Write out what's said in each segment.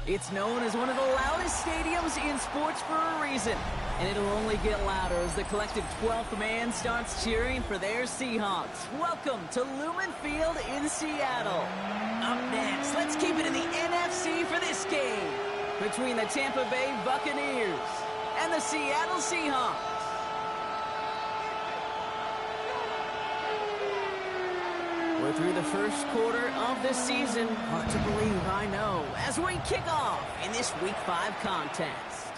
It's known as one of the loudest stadiums in sports for a reason. And it'll only get louder as the collective 12th man starts cheering for their Seahawks. Welcome to Lumen Field in Seattle. Up next, let's keep it in the NFC for this game between the Tampa Bay Buccaneers and the Seattle Seahawks. We're through the first quarter of the season. Hard to believe, I know, as we kick off in this Week 5 contest.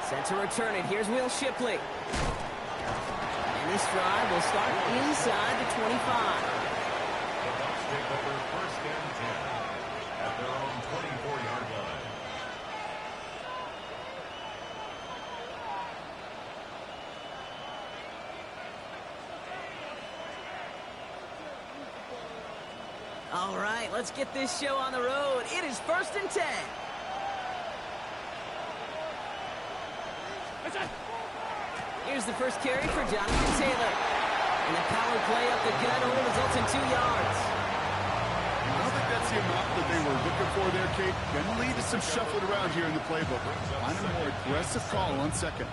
Set to return it. Here's Will Shipley. And this drive will start inside the 25. The Bucs take up their first and 10 at their own 24-yard line. All right, let's get this show on the road. It is 1st and 10. Here's the first carry for Jonathan Taylor. And the power play up the gut only results in 2 yards. I don't think that's the amount that they were looking for there, Kate. Gonna lead to some shuffling around here in the playbook. Find a more aggressive call on second.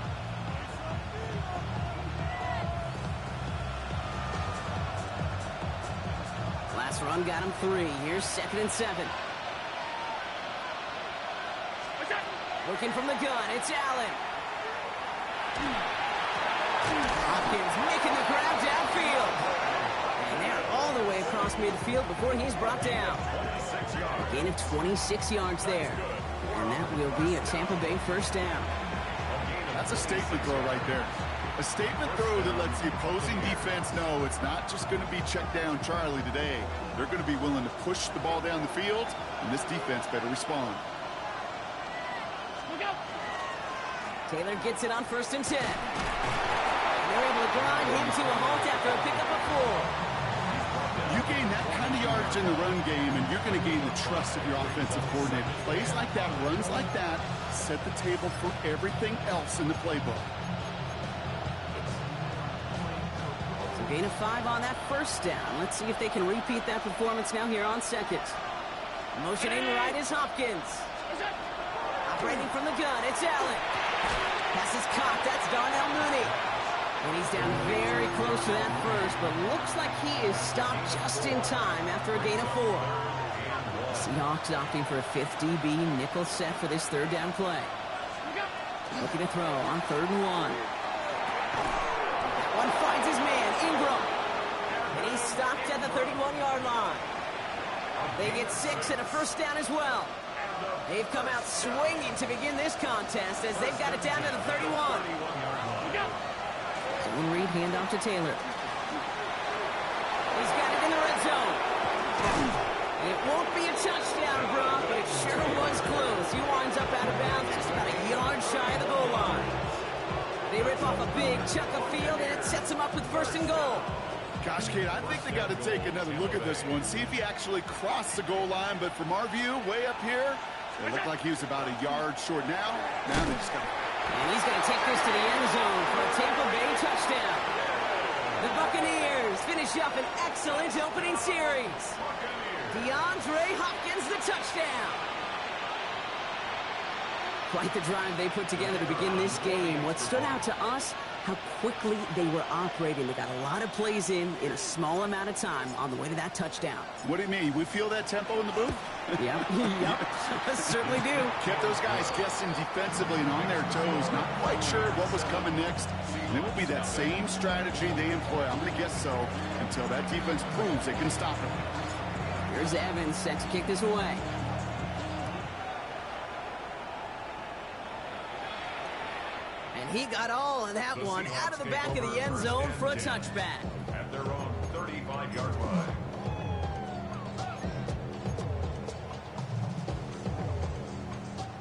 Last run got him 3. Here's 2nd and 7. Looking from the gun, it's Allen. Hopkins making the grab downfield. And they're all the way across midfield before he's brought down. A gain of 26 yards there. And that will be a Tampa Bay first down. That's a statement throw right there. A statement throw that lets the opposing defense know it's not just going to be check down Charlie today. They're going to be willing to push the ball down the field, and this defense better respond. Taylor gets it on 1st and 10. And they're able to grind him to a halt after a pickup of 4. You gain that kind of yardage in the run game, and you're going to gain the trust of your offensive coordinator. Plays like that, runs like that, set the table for everything else in the playbook. So gain of 5 on that first down. Let's see if they can repeat that performance now here on second. Motioning right is Hopkins. Operating from the gun, it's Allen. Pass is caught. That's Darnell Mooney. And he's down very close to that first, but looks like he is stopped just in time after a gain of 4. Seahawks opting for a 5th DB nickel set for this 3rd down play. Looking to throw on 3rd and 1. That one finds his man, Ingram. And he's stopped at the 31-yard line. They get 6 and a first down as well. They've come out swinging to begin this contest as they've got it down to the 31. Zone read, handoff to Taylor. He's got it in the red zone. It won't be a touchdown, Brock, but it sure was close. He winds up out of bounds just about a yard shy of the goal line. They rip off a big chunk of field, and it sets him up with 1st and goal. Gosh, Kate, I think they got to take another look at this one, see if he actually crossed the goal line, but from our view, way up here, it looked like he was about a yard short now. Now they just got to... And he's going to take this to the end zone for a Tampa Bay touchdown. The Buccaneers finish up an excellent opening series. DeAndre Hopkins, the touchdown. Quite the drive they put together to begin this game. What stood out to us, how quickly they were operating. They got a lot of plays in a small amount of time on the way to that touchdown. What do you mean? We feel that tempo in the booth? Yep. Certainly do. Kept those guys guessing defensively and on their toes, not quite sure what was coming next. And it will be that same strategy they employ, I'm going to guess so, until that defense proves they can stop it. Here's Evans set to kick this away. And he got all of that one out of the back of the end zone for a touchback. At their own 35-yard line.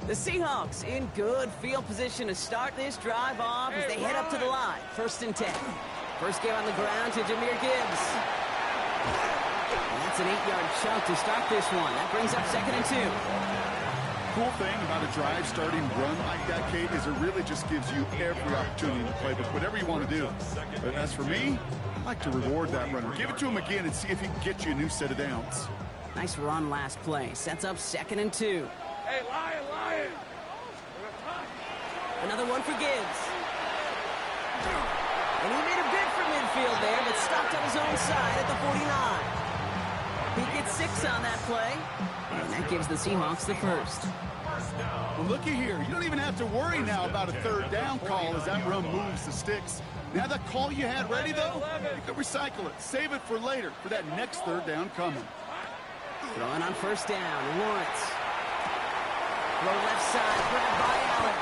The Seahawks in good field position to start this drive off as they head up to the line. 1st and 10. First game on the ground to Jahmyr Gibbs. And that's an 8-yard chunk to start this one. That brings up 2nd and 2. Cool thing about a drive starting run like that, Kate, is it really just gives you every opportunity in the playbook, whatever you want to do. But as for me, I like to reward that runner. Give it to him again and see if he can get you a new set of downs. Nice run last play. Sets up 2nd and 2. Hey, Lion! Another one for Gibbs. And he made a bid for midfield there, but stopped on his own side at the 49. He gets 6 on that play, and that gives the Seahawks the first. Well, looky here. You don't even have to worry now about a third down call as that run moves the sticks. Now that call you had ready, though, you can recycle it. Save it for later, for that next third down coming. Throwing on first down, Lawrence. Throw left side, grabbed by Allen.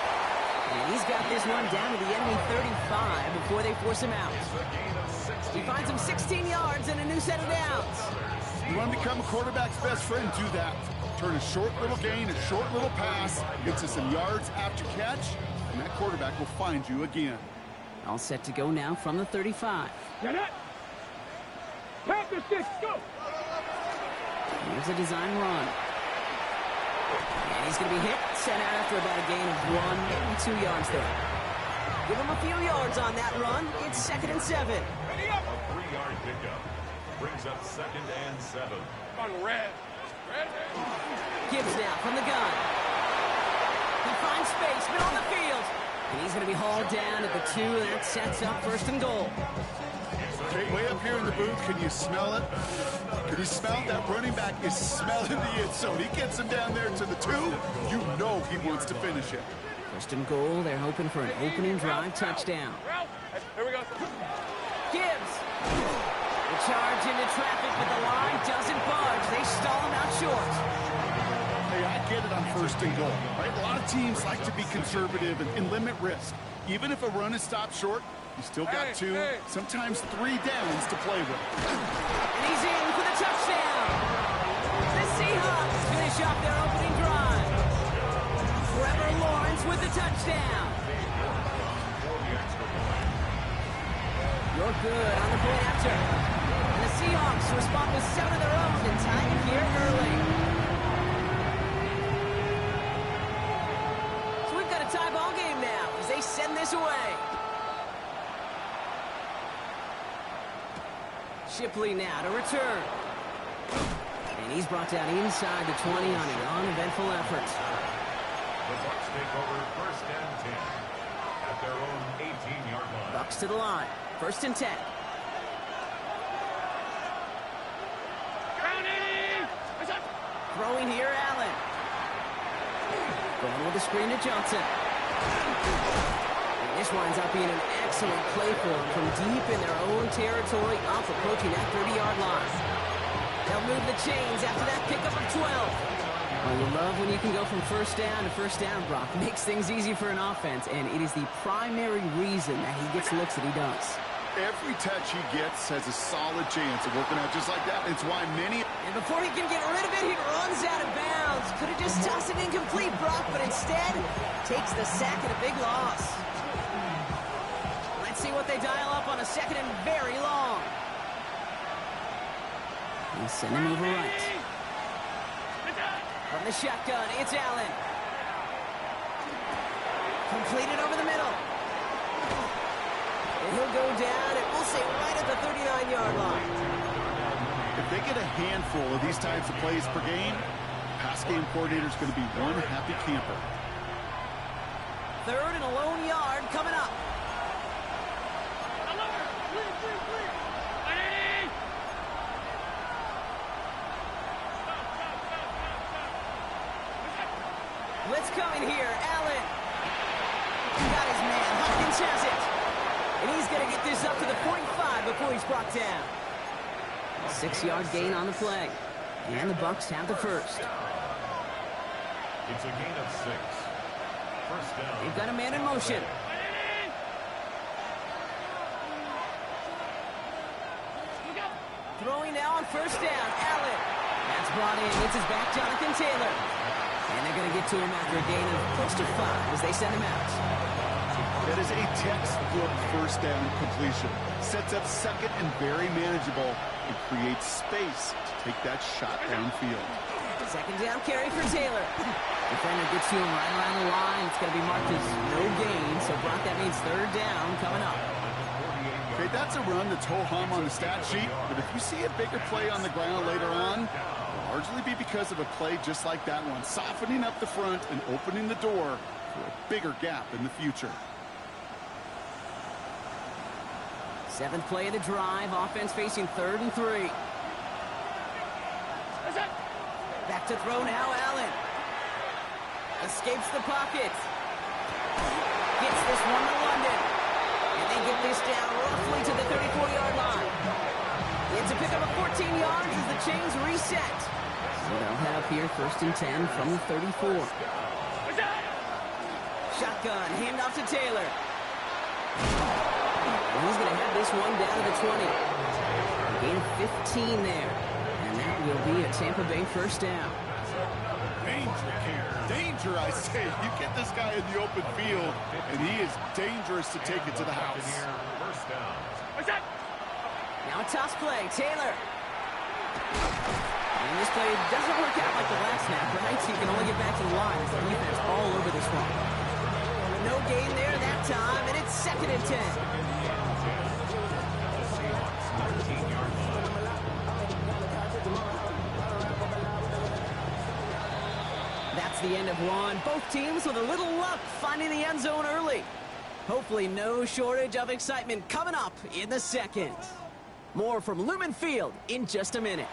And he's got this one down to the enemy 35 before they force him out. He finds him 16 yards and a new set of downs. You want to become a quarterback's best friend, do that. Turn a short little gain, a short little pass into some yards after catch, and that quarterback will find you again. All set to go now from the 35. Get it! Tap the stick, go! Here's a design run. And he's going to be hit, sent out after about a gain of 1, maybe 2 yards there. Give him a few yards on that run. It's 2nd and 7. Ready up! A 3-yard pickup brings up 2nd and 7. Come on, Red. Gibbs now from the gun. He finds space, middle of the field. And he's going to be hauled down at the 2, and that sets up 1st and goal. Okay, way up here in the booth, can you smell it? Can you smell that running back is smelling the end zone? He gets him down there to the 2. You know he wants to finish it. 1st and goal. They're hoping for an opening drive touchdown. Here we go. Gibbs. The charge into traffic, but the line doesn't budge. They stall him out short. Hey, I get it on 1st and goal, right? A lot of teams like to be conservative and limit risk. Even if a run is stopped short, you still got 2, sometimes 3 downs to play with. And he's in for the touchdown. The Seahawks finish off their opening drive. Trevor Lawrence with the touchdown. You're good on the point after. And the Seahawks respond with 7 of their own and tie it here early. So we've got a tie ball game now as they send this away. Shipley now to return. And he's brought down inside the 20 on an uneventful effort. The Bucs take over 1st and 10 at their own 18-yard line. Bucs to the line. 1st and 10. Throwing here, Allen. Going with the screen to Johnson. And this winds up being an excellent play for them from deep in their own territory, up approaching that 30-yard line. They'll move the chains after that pickup of 12. Well, you love when you can go from 1st down to 1st down, Brock. It makes things easy for an offense, and it is the primary reason that he gets looks that he does. Every touch he gets has a solid chance of working out just like that. It's why many... And before he can get rid of it, he runs out of bounds. Could have just tossed it incomplete, Brock, but instead takes the sack at a big loss. Let's see what they dial up on a 2nd and very long. He'll send him over right. From the shotgun, it's Allen. Completed over the middle. And he'll go down, and we'll say right at the 39-yard line. If they get a handful of these types of plays per game, pass game coordinator's going to be one happy camper. 3rd and a lone yard coming up. Blitz coming here, Allen. Got his man, Hopkins has it. And he's going to get this up to the 45 before he's brought down. 6-yard gain on the play. And the Bucs have the first. It's a gain of 6. 1st down. They've got a man in motion. Throwing now on 1st down, Allen. That's brought in. It's his back, Jonathan Taylor. And they're going to get to him after a gain of close to 5 as they send him out. That is a textbook 1st down completion. Sets up 2nd and very manageable and creates space to take that shot downfield. 2nd down carry for Taylor. Defender gets to him right around the line. It's going to be marked as no gain. So, Brock, that means 3rd down coming up. Okay, that's a run that's ho-hum on the stat sheet. But if you see a bigger play on the ground later on, Largely be because of a play just like that one, softening up the front and opening the door for a bigger gap in the future. 7th play of the drive. Offense facing 3rd and 3. Back to throw now, Allen. Escapes the pocket. Gets this one to London. And they get this down roughly to the 34-yard line. It's a pickup of 14 yards as the chains reset. So they'll have here 1st and 10 from the 34. Shotgun, handoff to Taylor. And he's going to have this one down to the 20. Gain of 15 there. And that will be a Tampa Bay 1st down. Danger, I say. You get this guy in the open field, and he is dangerous to take it to the house. Now a toss play, Taylor. And this play doesn't work out like the last snap, right? So you can only get back to the line as the defense all over this one. No gain there that time, and it's 2nd and 10. That's the end of one. Both teams with a little luck finding the end zone early. Hopefully no shortage of excitement coming up in the 2nd. More from Lumen Field in just a minute.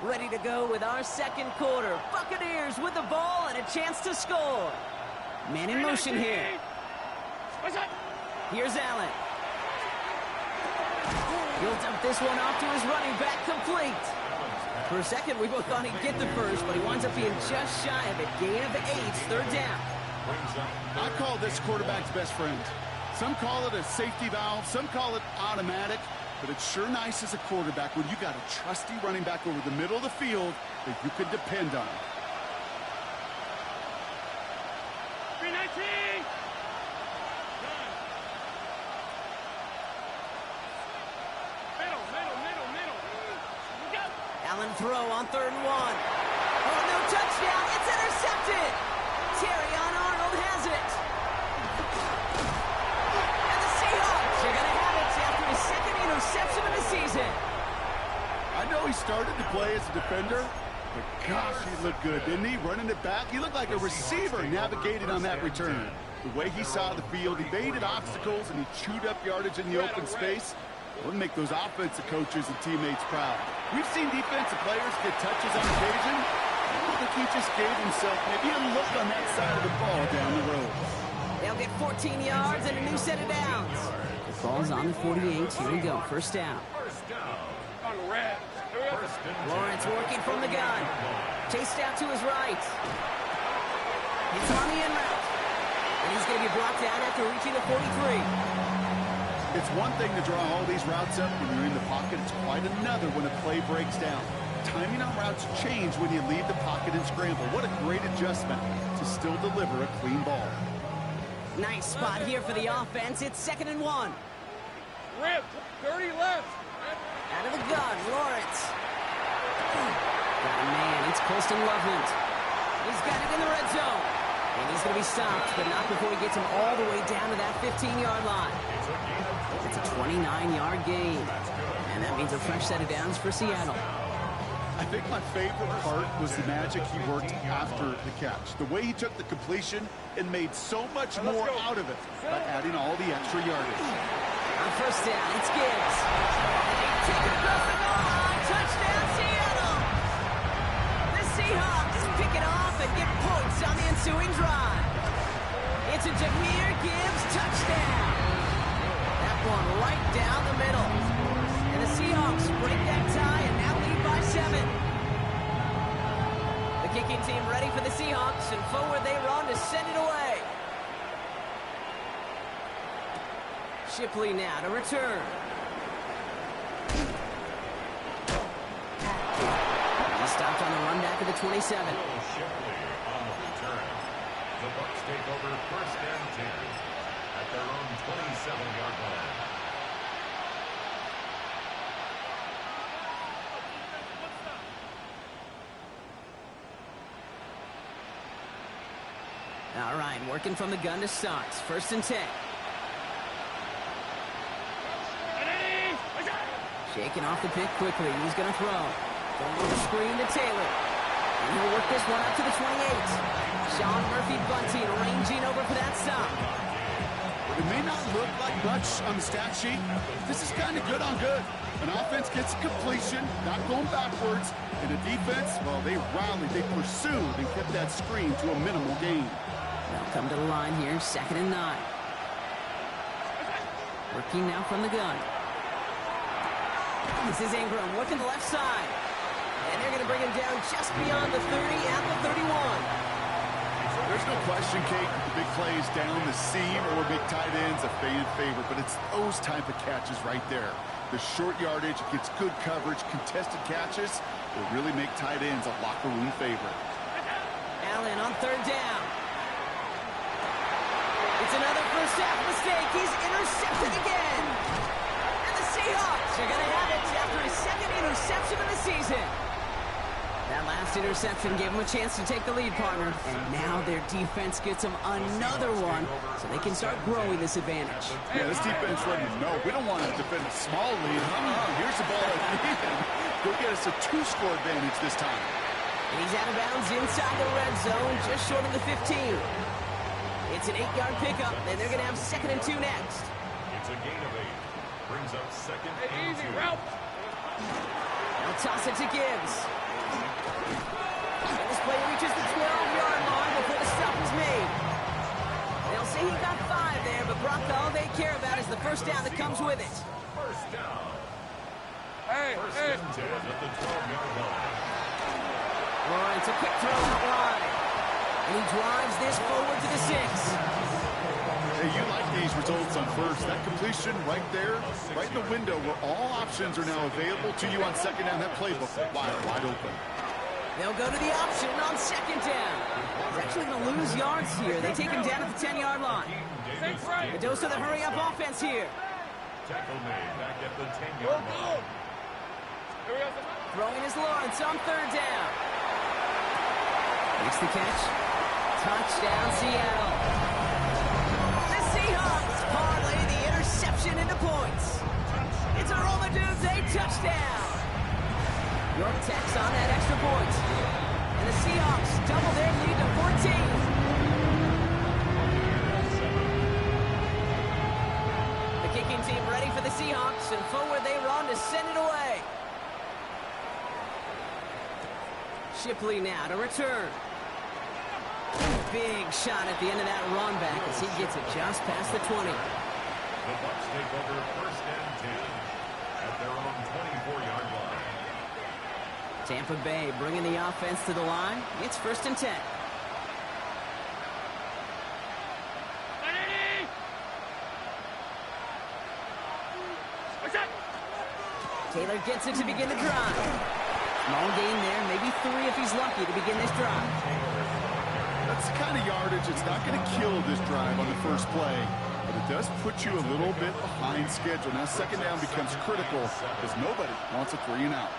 Ready to go with our 2nd quarter. Buccaneers with the ball and a chance to score. Man in motion here. Here's Allen. He'll dump this one off to his running back, complete. For a second, we both thought he'd get the first, but he winds up being just shy of it. Gain of 8, 3rd down. I call this quarterback's best friend. Some call it a safety valve, some call it automatic. But it's sure nice as a quarterback when you got a trusty running back over the middle of the field that you can depend on. 319! Middle. Go. Allen throw on 3rd and 1. Oh, no touchdown. It's intercepted. Terrion Arnold has it. And the Seahawks are going to have it after his 2nd interception of the season. I know he started to play as a defender, but gosh, he looked good, didn't he? Running it back, he looked like a receiver navigating on that return. The way he saw the field, he evaded obstacles, and he chewed up yardage in the open space. It would make those offensive coaches and teammates proud. We've seen defensive players get touches on occasion. I think he just gave himself maybe a look on that side of the ball down the road. They'll get 14 yards and a new set of downs. The ball's on the 48. Here we go. 1st down. On the red. Lawrence working from the gun. Chased out to his right. It's on the in route. And he's going to be blocked out after reaching the 43. It's one thing to draw all these routes up when you're in the pocket. It's quite another when a play breaks down. Timing on routes change when you leave the pocket and scramble. What a great adjustment to still deliver a clean ball. Nice spot here for the offense. It's 2nd and 1. Rip, 30 left. Out of the gun, Lawrence. Got a man. It's Colston Loveland. He's got it in the red zone. And he's going to be stopped, but not before he gets him all the way down to that 15-yard line. It's a 29-yard gain. And that means a fresh set of downs for Seattle. I think my favorite part was the magic he worked after the catch. The way he took the completion and made so much more out of it by adding all the extra yardage. On 1st down, it's Gibbs. Take it across the goal line. Touchdown, Seattle. The Seahawks pick it off and get points on the ensuing drive. It's a Jahmyr Gibbs touchdown. That one right down the middle. And the Seahawks break that tie and now lead by 7. The kicking team ready for the Seahawks, and forward they run to send it away. Shipley now to return. He stopped on the run back of the 27. Shipley on the return. The Bucs take over 1st and 10 at at their own 27-yard line. All right, working from the gun to start. 1st and 10. Shaking off the pick quickly. He's going to throw. Going over screen to Taylor. And he'll work this one up to the 28. Sean Murphy-Bunting ranging over for that stop. It may not look like much on the stat sheet. This is kind of good on good. An offense gets a completion, not going backwards. And a defense, well, they rallied, they pursued, and kept that screen to a minimal gain. They'll come to the line here, 2nd and 9. Working now from the gun. This is Ingram working the left side. And they're going to bring him down just beyond the 30 at the 31. There's no question, Kate, the big plays down the seam or big tight ends, a fan favorite, but it's those type of catches right there. The short yardage, gets good coverage, contested catches will really make tight ends a locker room favorite. Allen on 3rd down. It's another first half mistake. He's intercepted again. And the Seahawks are going to have it after his 2nd interception of the season. That last interception gave him a chance to take the lead, partner. And now their defense gets them another one so they can start growing this advantage. Yeah, this defense letting them know we don't want to defend a small lead. Here's the ball at Nathan. Go get us a 2-score advantage this time. And he's out of bounds inside the red zone, just short of the 15. It's an 8-yard pickup, and they're going to have 2nd and 2 next. It's a gain of 8. Brings up 2nd and 2. They'll toss it to Gibbs. And this play reaches the 12-yard line before the stop is made. They'll say he got 5 there, but Brock, all they care about is the first down that comes with it. First down. First and 10 at the 12-yard line. Lawrence, a quick throw out wide. And he drives this forward to the 6. Hey, you like these results on first. That completion right there, right in the window where all options are now available to you on 2nd down. That playbook wide open. They'll go to the option on 2nd down. He's actually going to lose yards here. They take him down at the 10-yard line. The dose of the hurry-up offense here. Tackle made back at the 10-yard line. Throwing is Lawrence on 3rd down. Makes the catch. Touchdown, Seattle. The Seahawks parlay the interception into points. It's a Romadudes, a touchdown. York tacks on that extra point. And the Seahawks double their lead to 14. The kicking team ready for the Seahawks, and forward they run to send it away. Shipley now to return. Big shot at the end of that run back as he gets it just past the 20. The Bucs take over 1st and 10 at their own 24-yard line. Tampa Bay bringing the offense to the line. It's 1st and 10. Taylor gets it to begin the drive. Small gain there, maybe 3 if he's lucky to begin this drive. That's the kind of yardage it's not going to kill this drive on the first play, but it does put you a little bit behind schedule. Now 2nd down becomes critical because nobody wants a 3 and out.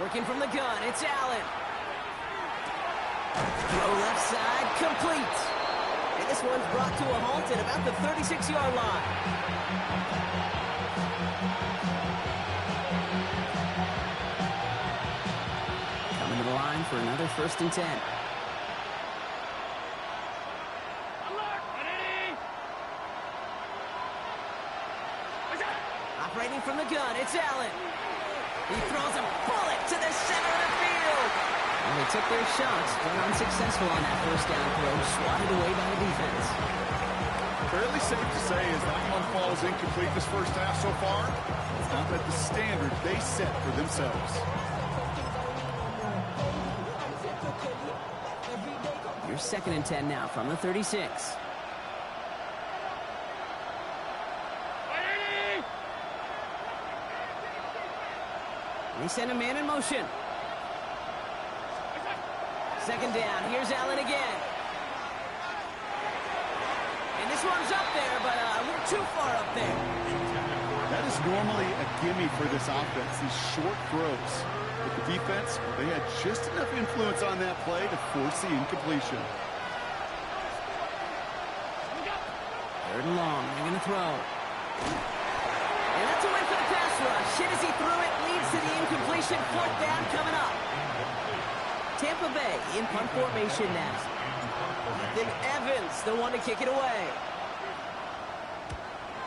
Working from the gun, it's Allen. Throw left side, complete. And this one's brought to a halt at about the 36-yard line. Coming to the line for another 1st and 10. Operating from the gun, it's Allen. He throws a bullet to the center of the field. And they took their shots, but unsuccessful on that first down throw, swatted away by the defense. Fairly safe to say as that one falls incomplete this first half so far, it's not at the standard they set for themselves. Your 2nd and 10 now from the 36. They send a man in motion. Second down. Here's Allen again. And this one's up there, but a little too far up there. That is normally a gimme for this offense, these short throws. But the defense, they had just enough influence on that play to force the incompletion. Third and long. They're going to throw. And that's a win for the pass rush. Hit as he threw it, leads to the incompletion. Fourth down coming up. Tampa Bay in punt formation now. Ethan Evans, the one to kick it away.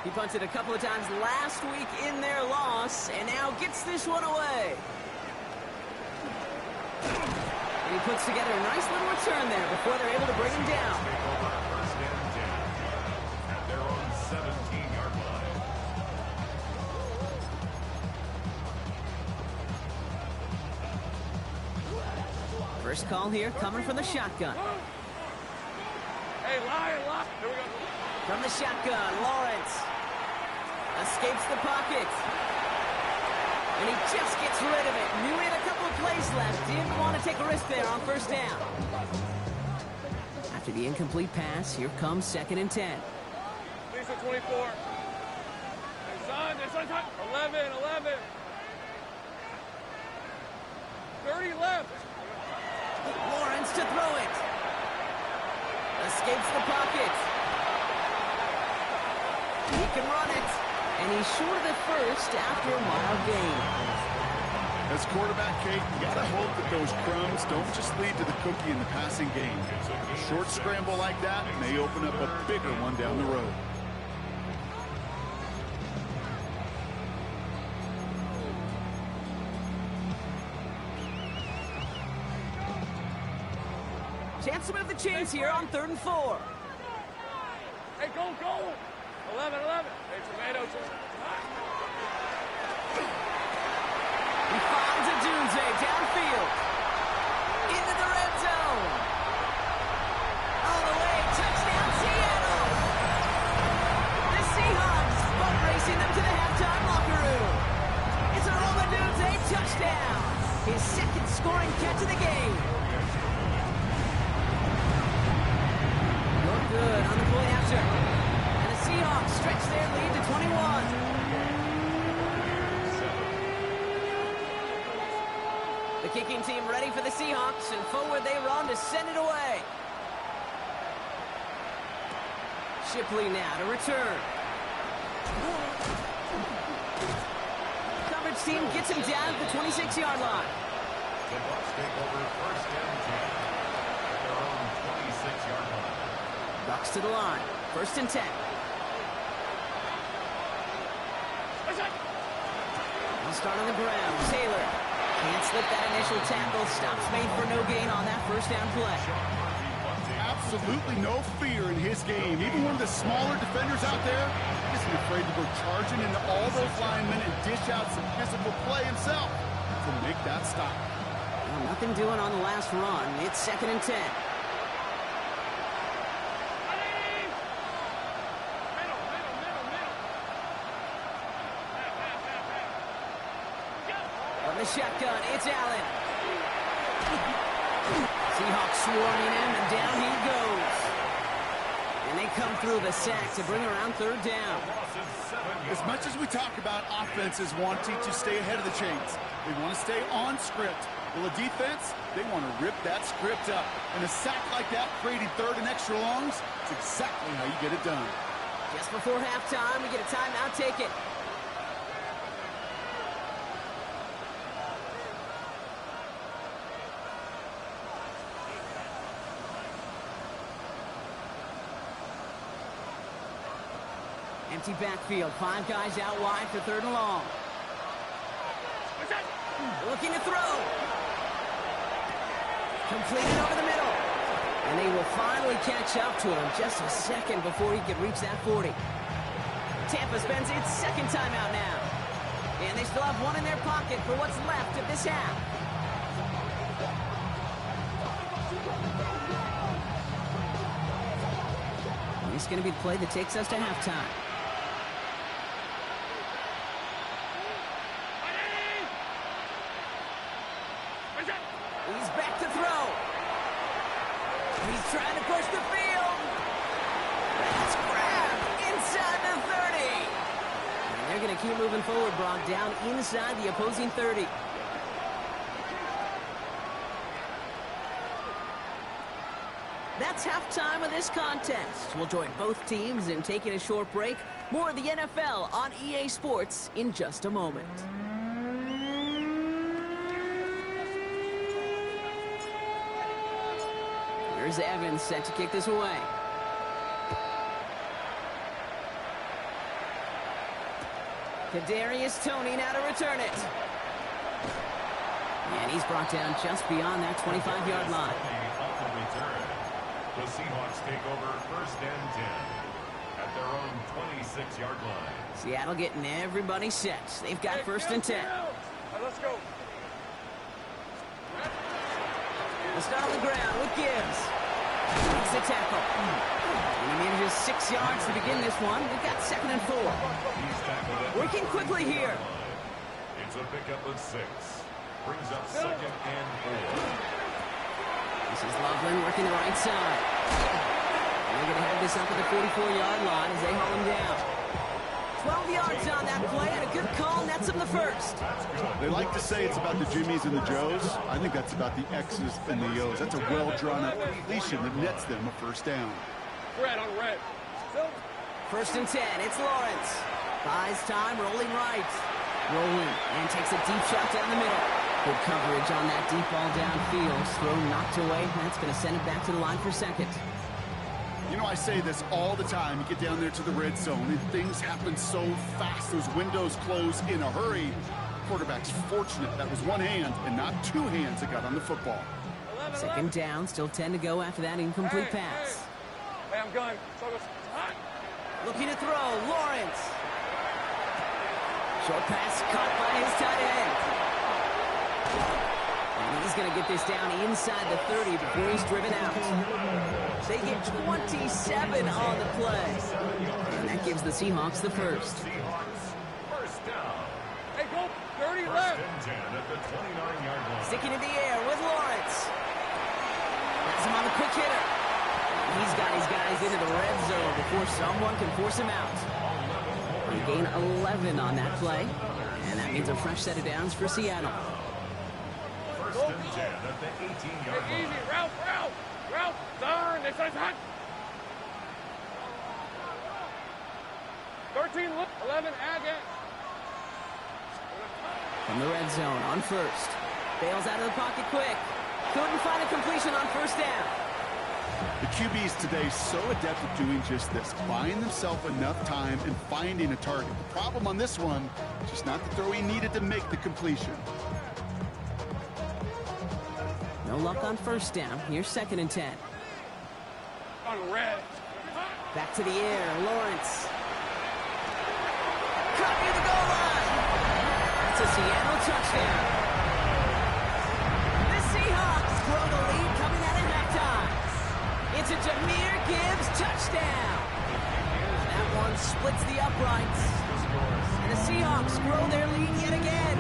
He punted a couple of times last week in their loss, and now gets this one away. And he puts together a nice little return there before they're able to bring him down. First and 10 at their own 17-yard line. First call here coming from the shotgun. Hey, lie. Here we go. From the shotgun, Lawrence escapes the pocket. And he just gets rid of it. Knew he had a couple of plays left. Didn't want to take a risk there on first down. After the incomplete pass, here comes 2nd and 10. Lisa 24. Hey, son. 11. 30 left. Lawrence to throw it. Escapes the pocket. He can run it. And he's short of it first after a mild gain. As quarterback, Kate, you got to hope that those crumbs don't just lead to the cookie in the passing game. A short scramble like that may open up a bigger one down the road. Chance to move the chains here on 3rd and 4. Hey, go. 11. Hey, tomato. He finds a Dunze downfield. Into the red zone. All the way, touchdown Seattle. The Seahawks boat racing them to the halftime locker room. It's a Roma Dunze touchdown. His second scoring catch of the game. Look good on the point after. And the Seahawks stretch their lead to 21. The kicking team ready for the Seahawks, and forward they run to send it away. Shipley now to return. Coverage team gets him down at the 26-yard line. The Bucs take over first and 10 at their own 26-yard line. Bucs to the line. 1st and 10. He'll start on the ground. Taylor can't slip that initial tackle. Stops made for no gain on that first down play. Absolutely no fear in his game. Even one of the smaller defenders out there isn't afraid to go charging into all those linemen and dish out some physical play himself to make that stop. Well, nothing doing on the last run. It's 2nd and 10. From the shotgun, it's Allen. Seahawks swarming him, and down he goes. And they come through the sack to bring around 3rd down. As much as we talk about offenses wanting to stay ahead of the chains, they want to stay on script. Well, a defense, they want to rip that script up. And a sack like that, creating 3rd and extra longs, it's exactly how you get it done. Just before halftime, we get a timeout. Take it. Empty backfield. 5 guys out wide for 3rd and long. Looking to throw. Completed over the middle. And they will finally catch up to him just a second before he could reach that 40. Tampa spends its 2nd timeout now. And they still have one in their pocket for what's left of this half. And it's going to be the play that takes us to halftime. He's back to throw. He's trying to push the field. That's grabbed inside the 30. And they're going to keep moving forward, Brock, down inside the opposing 30. That's halftime of this contest. We'll join both teams in taking a short break. More of the NFL on EA Sports in just a moment. Here's Evans set to kick this away. Kadarius Toney now to return it. And he's brought down just beyond that 25-yard line. The Seahawks take over first and 10 at their own 26-yard line. Seattle getting everybody set. They've got first and 10. Let's go. We'll start on the ground with Gibbs. Makes the tackle. And he manages 6 yards to begin this one. We've got second and 4. Working quickly here. It's a pickup of 6. Brings up second and 4. This is Loveland working the right side. And they're going to have this up at the 44-yard line as they haul him down. 12 yards on that play, and a good call nets him the first. They like to say it's about the Jimmies and the Joes. I think that's about the X's and the O's. That's a well-drawn-up completion that nets them a first down. Red on red. First and 10, it's Lawrence. Buys time, rolling right. Rolling, and takes a deep shot down the middle. Good coverage on that deep ball downfield. Throw knocked away. That's going to send it back to the line for second. You know, I say this all the time. You get down there to the red zone, and things happen so fast. Those windows close in a hurry. Quarterback's fortunate that was one hand and not two hands that got on the football. Second down, still 10 to go after that incomplete pass. Hey, I'm going. Looking to throw, Lawrence. Short pass caught by his tight end. And he's going to get this down inside the 30 before he's driven out. They get 27 on the play. And that gives the Seahawks the first. Seahawks first down. Hey, go 30 First left. and 10 at the 29-yard line. Sticking in the air with Lawrence. Has him on the quick hitter. He's got his guys into the red zone before someone can force him out. They gain 11 on that play. And that means a fresh set of downs for Seattle. First and 10 at the 18-yard Hey, easy. line. Route. Turn. They say hot. 13, 11, Agate. From the red zone on first. Bails out of the pocket quick. Couldn't find a completion on first down. The QBs today so adept at doing just this, buying themselves enough time and finding a target. The problem on this one, just not the throw he needed to make the completion. No luck on first down. Here's second and 10. On red. Back to the air. Lawrence. Caught near the goal line. That's a Seattle touchdown. The Seahawks grow the lead coming out of halftime. It's a Jahmyr Gibbs touchdown. That one splits the uprights. And the Seahawks grow their lead yet again.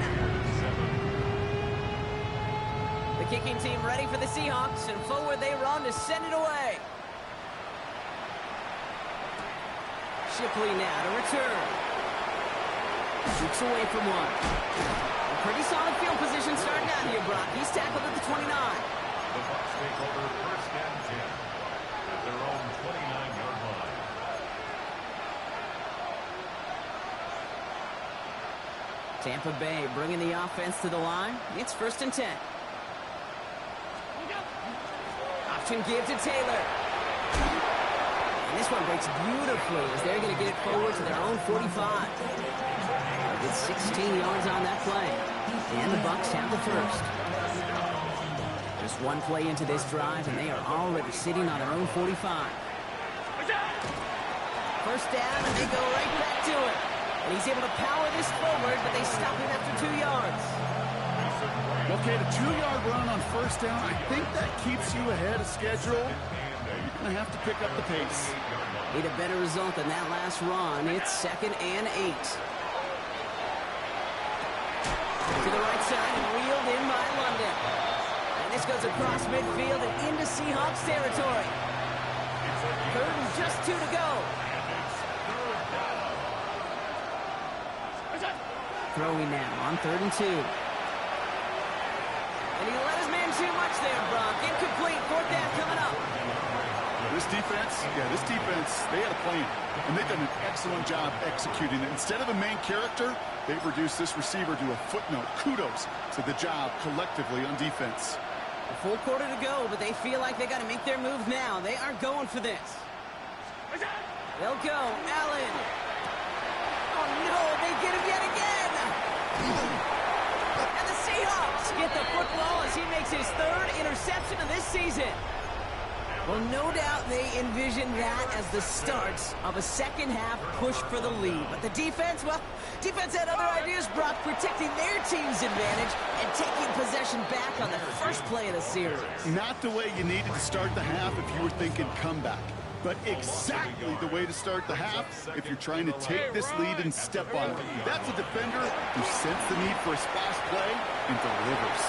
The kicking team ready for the Seahawks, and forward they run to send it away. Shipley now to return. Shoots away from one. A pretty solid field position starting out here, Brock. He's tackled at the 29. The Bucs take over first and 10 at their own 29-yard line. Tampa Bay bringing the offense to the line. It's first and 10. Option give to Taylor. And this one breaks beautifully as they're going to get it forward to their own 45. With 16 yards on that play. And the Bucs have the first. Just one play into this drive, and they are already sitting on their own 45. First down, and they go right back to it. And he's able to power this forward, but they stop him after 2 yards. Okay, the 2-yard run on first down, I think that keeps you ahead of schedule. You're going to have to pick up the pace. Need a better result than that last run. It's second and 8. To the right side and reeled in by London. And this goes across midfield and into Seahawks territory. Third and just 2 to go. Throwing now on 3rd and 2. And he let his man too much there, Brock. Incomplete. 4th down coming up. This defense, they had a plan, and they've done an excellent job executing it. Instead of a main character, they've reduced this receiver to a footnote. Kudos to the job collectively on defense. A full quarter to go, but they feel like they got to make their move now. They are going for this. They'll go. Allen. Oh, no, they get him yet again. And the Seahawks get the football as he makes his 3rd interception of this season. Well, no doubt they envisioned that as the start of a second-half push for the lead. But the defense, well, defense had other ideas, Brock, protecting their team's advantage and taking possession back on the first play of the series. Not the way you needed to start the half if you were thinking comeback, but exactly the way to start the half if you're trying to take this lead and step on it. That's a defender who sensed the need for a splash play and delivers.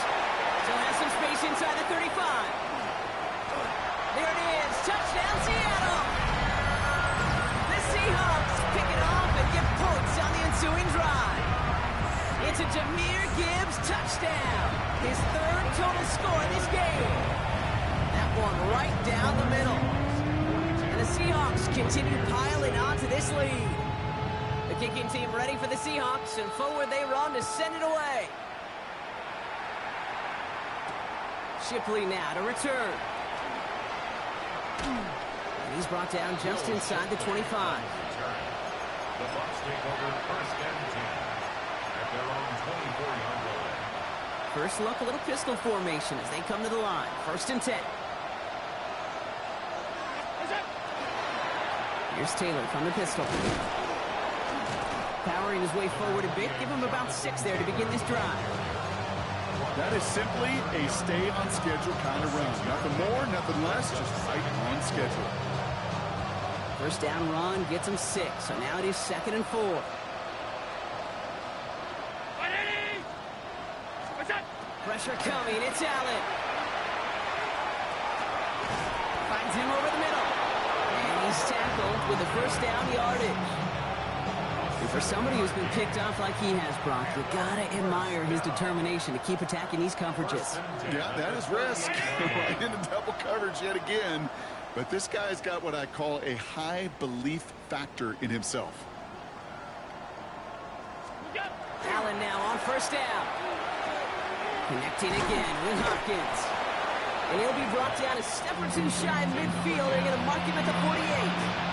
Still has some space inside the 35. There it is. Touchdown, Seattle. The Seahawks pick it off and get points on the ensuing drive. It's a Jahmyr Gibbs touchdown. His 3rd total score in this game. That one right down the middle. And the Seahawks continue piling on to this lead. The kicking team ready for the Seahawks, and forward they run to send it away. Shipley now to return. And he's brought down just inside the 25. The Bucs take over 1st and 10 at their own 24-yard line. First look, a little pistol formation as they come to the line. 1st and 10. Here's Taylor from the pistol. Powering his way forward a bit. Give him about 6 there to begin this drive. That is simply a stay-on-schedule kind of run. Nothing more, nothing less, just right on schedule. First down run gets him 6, so now it is 2nd and 4. Pressure coming, it's Allen. Finds him over the middle. And he's tackled with the 1st down yardage. And for somebody who's been picked off like he has, Brock, you gotta admire his determination to keep attacking these coverages. Yeah, that is risk. Right into double coverage yet again. But this guy's got what I call a high belief factor in himself. Allen now on 1st down. Connecting again with Hopkins. And he'll be brought down a step or 2 shy of midfield. They're going to mark him at the 48.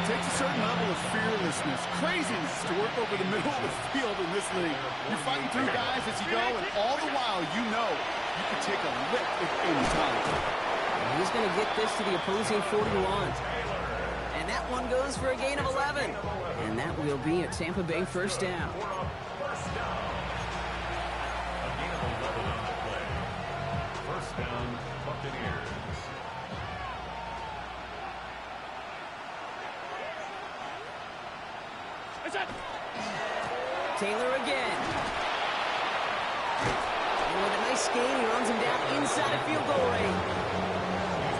Takes a certain level of fearlessness, craziness to work over the middle of the field in this league. You're fighting through guys as you go, and all the while you know you can take a lick at any time. And he's going to get this to the opposing 41. And that one goes for a gain of 11. And that will be a Tampa Bay 1st down. A gain of 11 on the play. 1st down, Buccaneers. Taylor again. And with a nice gain, he runs him down inside of field goal range.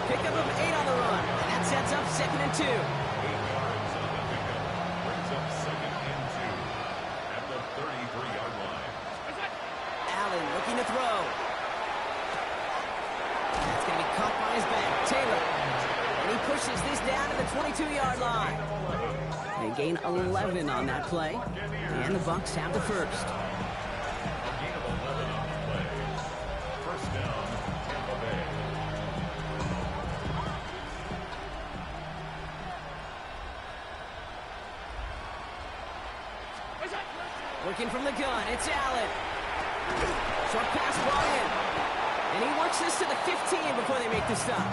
Pickup of 8 on the run. And that sets up 2nd and 2. 8 yards on the pickup. Brings up 2nd and 2 at the 33-yard line. Allen looking to throw. That's going to be caught by his back. Taylor. And he pushes this down to the 22-yard line. They gain 11 on that play, and the Bucs have the 1st. A gain of 11 on the play. 1st down, Tampa Bay. Working from the gun, it's Allen. Short pass brought in. And he works this to the 15 before they make the stop.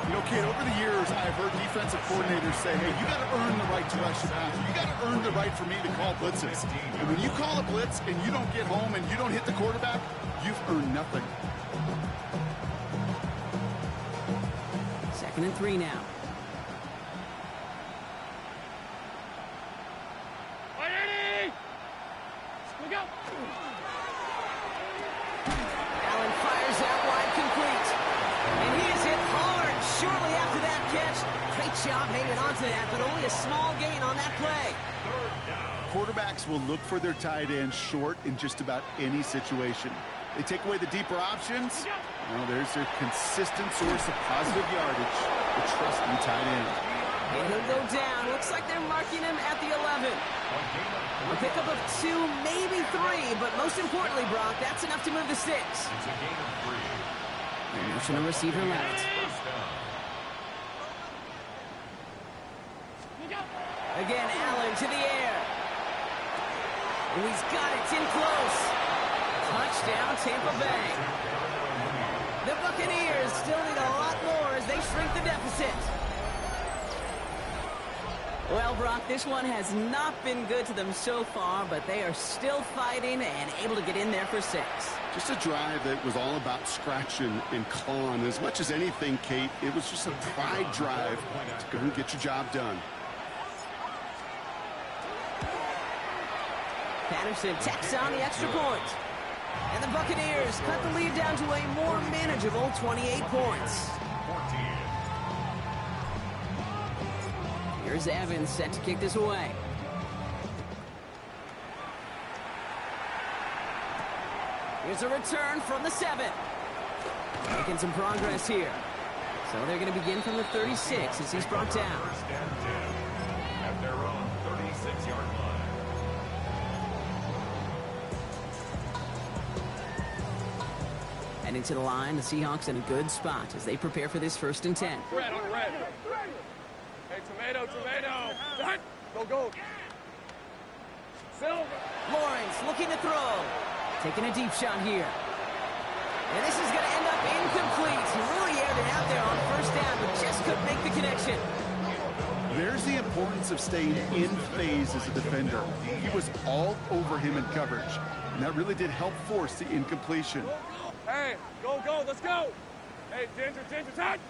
You know, kid, over the years, I've heard defensive coordinators say, hey, you got to earn the right to rush the passer. You got to earn the right for me to call blitzes. And when you call a blitz and you don't get home and you don't hit the quarterback, you've earned nothing. 2nd and 3 now. Allen job hanging on to that, but only a small gain on that play. Quarterbacks will look for their tight end short in just about any situation. They take away the deeper options. Well, there's their consistent source of positive yardage, the trusting tight end. And he'll go down. Looks like they're marking him at the 11. A pickup of 2, maybe 3, but most importantly, Brock, that's enough to move the sticks. It's a gain of 3. And motion a receiver left. First down. Again, Allen to the air. And he's got it. It's in close. Touchdown, Tampa Bay. The Buccaneers still need a lot more as they shrink the deficit. Well, Brock, this one has not been good to them so far, but they are still fighting and able to get in there for 6. Just a drive that was all about scratching and clawing. As much as anything, Kate, it was just a pride drive to go and get your job done. Patterson tacks on the extra point. And the Buccaneers cut the lead down to a more manageable 28 points. 14. Here's Evans set to kick this away. Here's a return from the 7. Making some progress here. So they're going to begin from the 36 as he's brought down. First and 10 at their own 36-yard line. And into the line, the Seahawks in a good spot as they prepare for this 1st and 10. Red on red. Hey, tomato. Cut. Go. Silver. Lawrence looking to throw. Taking a deep shot here. And this is going to end up incomplete. He really aired it out there on 1st down, but just couldn't make the connection. There's the importance of staying in phase as a defender. He was all over him in coverage, and that really did help force the incompletion. Hey, go. Let's go. Hey, Ginger, touch.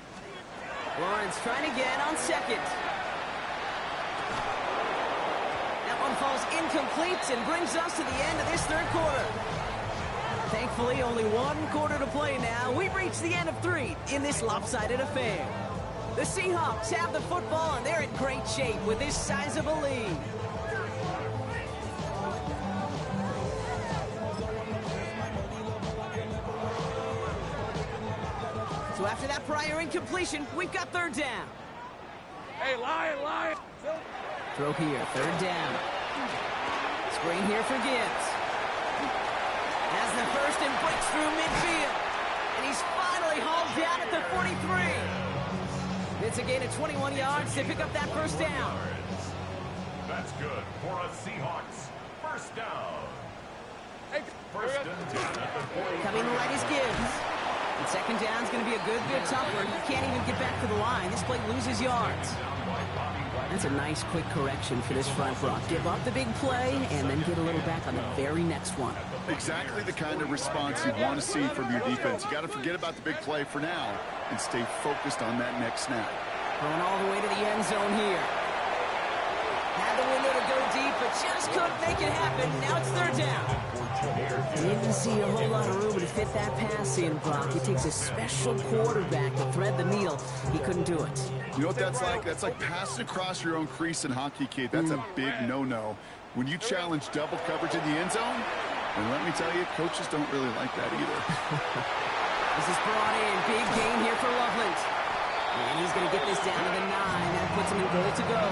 Lawrence trying again on 2nd. That one falls incomplete and brings us to the end of this 3rd quarter. Thankfully, only 1 quarter to play now. We've reached the end of 3 in this lopsided affair. The Seahawks have the football, and they're in great shape with this sizable lead. So after that prior incompletion, we've got 3rd down. Hey, lion. Throw here, 3rd down. Screen here for Gibbs. Has the 1st and breaks through midfield. And he's finally hauled down at the 43. It's a gain of 21 yards to pick up that 1st down. That's good for a Seahawks. 1st down. Hey, 1st and 10 at the 40. Coming right is Gibbs. And 2nd down is going to be a good bit tougher. You can't even get back to the line. This play loses yards. That's a nice quick correction for this front row. Give up the big play and then get a little back on the very next one. Exactly the kind of response you want to see from your defense. You got to forget about the big play for now and stay focused on that next snap. Going all the way to the end zone here. Had the window to go deep, but just couldn't make it happen. Now it's 3rd down. Didn't see a whole lot of room to fit that pass in, Brock. It takes a special quarterback to thread the needle. He couldn't do it. You know what that's like? That's like passing across your own crease in hockey, Kate. That's a big no-no. When you challenge double coverage in the end zone, and let me tell you, coaches don't really like that either. This is brought in. Big gain here for Loveland. And he's going to get this down to the 9. That puts him in goal to go.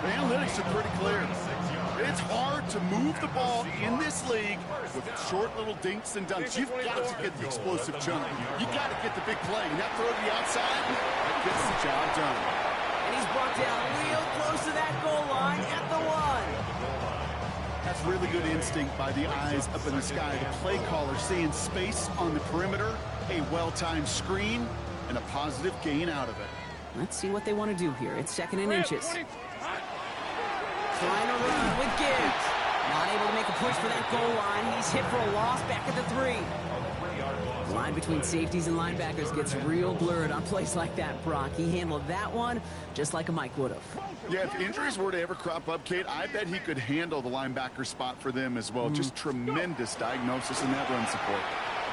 The analytics are pretty clear. It's hard to move the ball in this league with short little dinks and dunks. You've got to get the explosive chunk. You got to get the big play. And that throw to the outside, that gets the job done. And he's brought down real close to that goal line at the 1. That's really good instinct by the eyes up in the sky. The play caller seeing space on the perimeter, a well-timed screen, and a positive gain out of it. Let's see what they want to do here. It's 2nd and inches. Trying to run with Gibbs. Not able to make a push for that goal line. He's hit for a loss back at the 3. The line between safeties and linebackers gets real blurred on plays like that, Brock. He handled that one just like a Mike would have. Yeah, if injuries were to ever crop up, Kate, I bet he could handle the linebacker spot for them as well. Just tremendous diagnosis in that run support.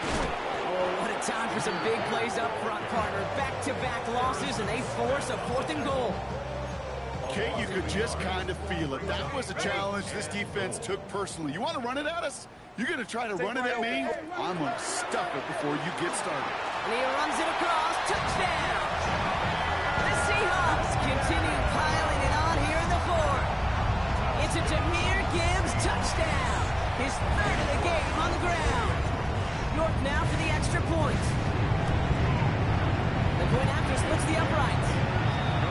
Oh, what a Time for some big plays up front, partner. Back-to-back losses, and they force a 4th and goal. Kate, you could just kind of feel it. That was a challenge this defense took personally. You want to run it at us? You're going to try to run it at me? I'm going to stuff it before you get started. And he runs it across. Touchdown! The Seahawks continue piling it on here in the 4th. It's a Jahmyr Gibbs touchdown. His 3rd of the game on the ground. York now for the extra point. The point after splits the uprights.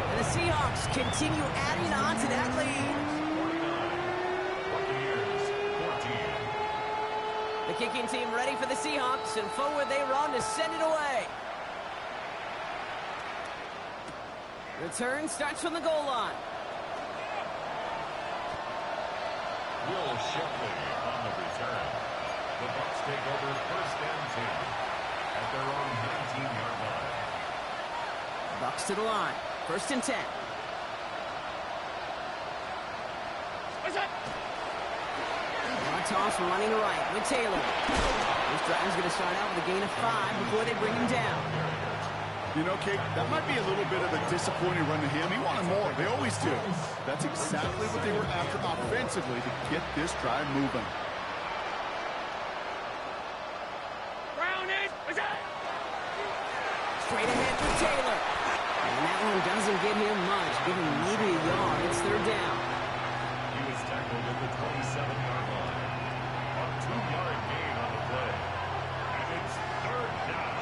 And the Seahawks continue adding on to that lead. The kicking team ready for the Seahawks, and forward they run to send it away. Return starts from the goal line. Will Shipley on the return. The Bucs take over 1st and 10 at their own 19-yard line. Bucs to the line. 1st and 10. Toss running right with Taylor. This drive's going to start out with a gain of 5 before they bring him down. You know, Kate, that might be a little bit of a disappointing run to him. He wanted more. They always do. That's exactly what they were after offensively to get this drive moving. Straight ahead for Taylor. And that one doesn't get him much. Give him maybe a yard. It's 3rd down. He was tackled at the 27-yard line. A 2-yard gain on the play. And it's 3rd down.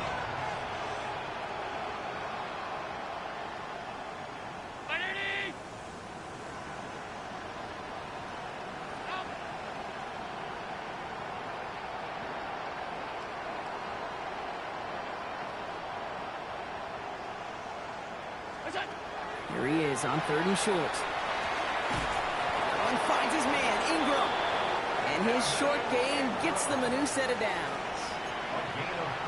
Here he is on 3rd and short. One finds his man, Ingram. And his short gain gets them a new set of downs.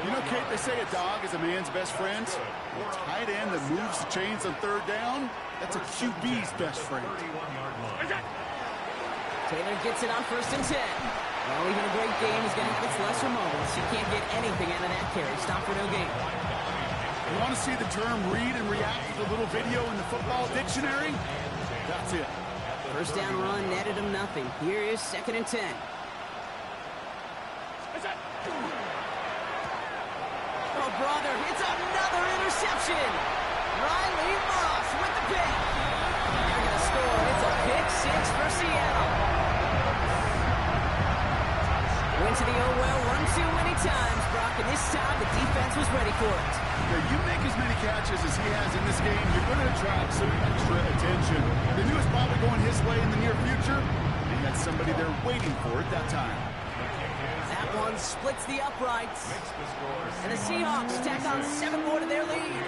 You know, Kate, they say a dog is a man's best friend. A tight end that moves the chains on 3rd down, that's a QB's best friend. Taylor gets it on 1st and 10. Well, even a great game is going to have its lesser moments. You can't get anything out of that carry. Stop for no gain. You want to see the term read and react to the little video in the football dictionary? That's it. 1st down run netted him nothing. Here is 2nd and 10. Oh, brother, it's another interception. Riley Moss with the pick. They're going to score. It's a pick 6 for Seattle. Went to the oh-well 1-2 many times, Brock, and this time the defense was ready for it. Yeah, you make as many catches as he has in this game, you're going to attract some extra attention. They knew it was probably going his way in the near future. They had somebody there waiting for it that time. That one splits the uprights. And the Seahawks tack on 7 more to their lead.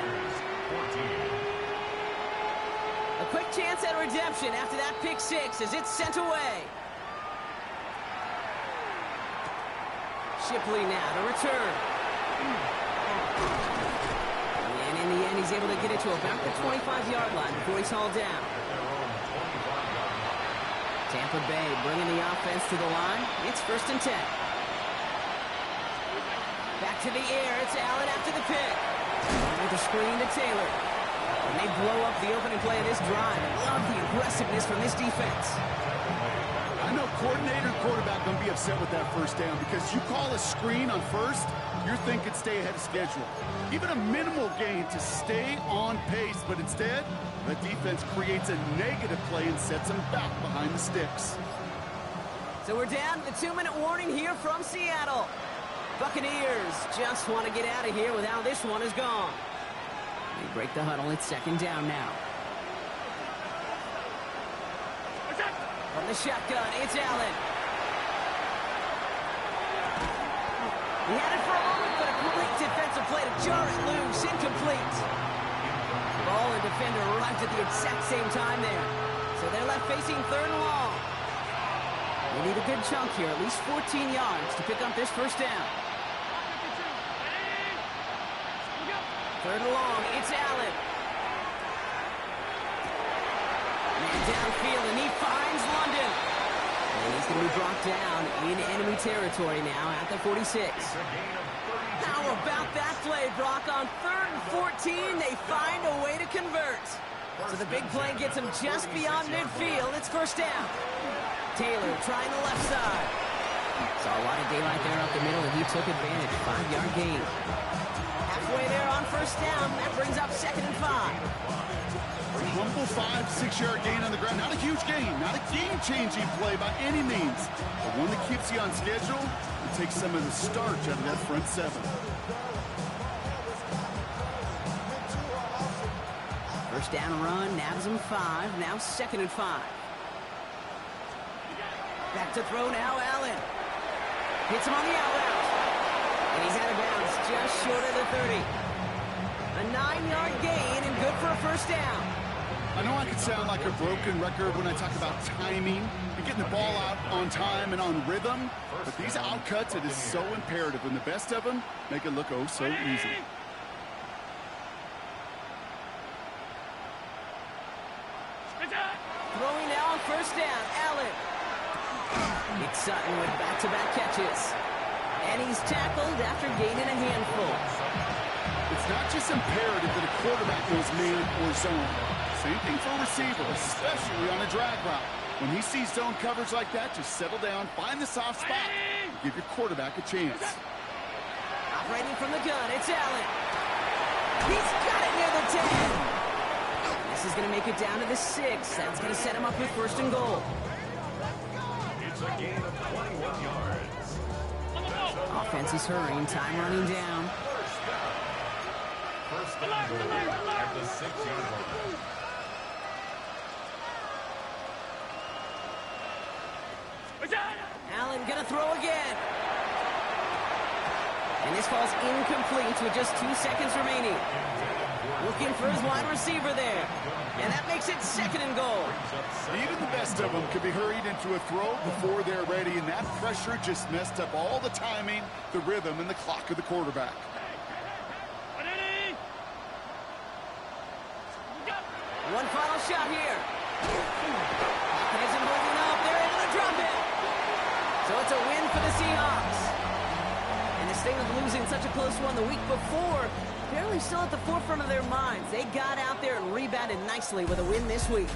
A quick chance at redemption after that pick 6 as it's sent away. Shipley now to return. And in the end, he's able to get it to about the 25-yard line before he's hauled down. Tampa Bay bringing the offense to the line. It's 1st and 10. Back to the air. It's Allen after the pick. With a screen to Taylor. And they blow up the opening play of this drive. Love the aggressiveness from this defense. I know coordinator and quarterback going to be upset with that 1st down because you call a screen on 1st, you're thinking stay ahead of schedule. Even a minimal gain to stay on pace, but instead, the defense creates a negative play and sets them back behind the sticks. So we're down to the 2-minute warning here from Seattle. Buccaneers just want to get out of here with how this one is gone. They break the huddle. It's 2nd down now. From the shotgun, it's Allen. He had it for a moment, but a great defensive play to jar it loose. Incomplete. Ball and defender arrived at the exact same time there. So they're left facing 3rd and long. They need a good chunk here, at least 14 yards to pick up this 1st down. 3rd and long, it's Allen. Man downfield, and he finds London. And he's going to be brought down in enemy territory now at the 46. It's a gain of 35 How about that play, Brock? On 3rd and 14, they find a way to convert. So the big play gets him just beyond midfield. It's first down. Taylor trying the left side. Saw a lot of daylight there up the middle, and he took advantage. 5-yard gain. Halfway there on first down. That brings up 2nd and 5. A humble 5-6-yard gain on the ground. Not a huge gain, not a game-changing play by any means, but one that keeps you on schedule and takes some of the starch out of that front seven. First down run, nabs him 5. Now 2nd and 5. Back to throw now, Allen. Hits him on the out route. And he's out of bounds just short of the 30. A 9-yard gain and good for a first down. I know I could sound like a broken record when I talk about timing and getting the ball out on time and on rhythm, but these outcuts, it is so imperative, and the best of them make it look oh so easy. Throwing now on first down, Allen. It's Sutton with back-to-back catches. And he's tackled after gaining a handful. It's not just imperative that a quarterback knows man or zone. Same thing for a receiver, especially on a drag route. When he sees zone coverage like that, just settle down, find the soft spot, and give your quarterback a chance. Operating from the gun, it's Allen. He's got it near the 10. This is going to make it down to the 6. That's going to set him up with 1st and goal. It's a gain of 21 yards. Offense is hurrying, time running down. First down at the 6-yard line. Allen gonna throw again. And this falls incomplete with just 2 seconds remaining. Looking for his wide receiver there. And that makes it 2nd and goal. Even the best of them could be hurried into a throw before they're ready, and that pressure just messed up all the timing, the rhythm, and the clock of the quarterback. One final shot here. Pocket isn't holding up. They're able to drop it. So it's a win for the Seahawks. And instead of losing such a close one the week before, apparently still at the forefront of their minds. They got out there and rebounded nicely with a win this week.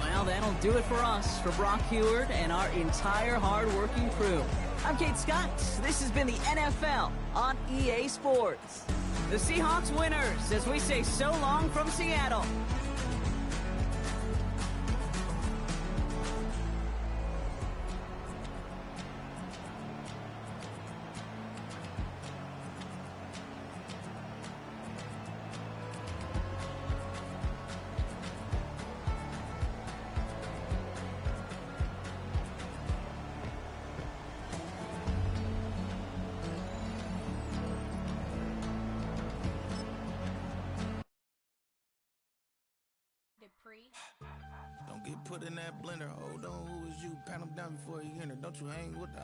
Well, that'll do it for us, for Brock Heward and our entire hard-working crew. I'm Kate Scott. This has been the NFL on EA Sports. The Seahawks winners as we say so long from Seattle. Don't get put in that blender. Hold on, who is you? Pat him down before you enter. Don't you hang with the